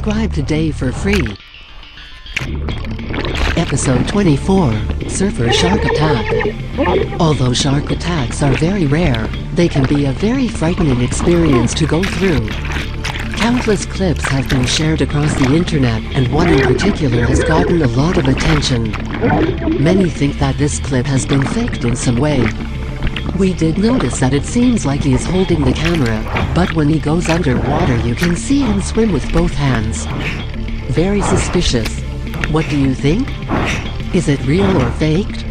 Subscribe today for free. Episode 24, Surfer Shark Attack. Although shark attacks are very rare, they can be a very frightening experience to go through. Countless clips have been shared across the internet, and one in particular has gotten a lot of attention. Many think that this clip has been faked in some way. We did notice that it seems like he is holding the camera, but when he goes underwater you can see him swim with both hands. Very suspicious. What do you think? Is it real or faked?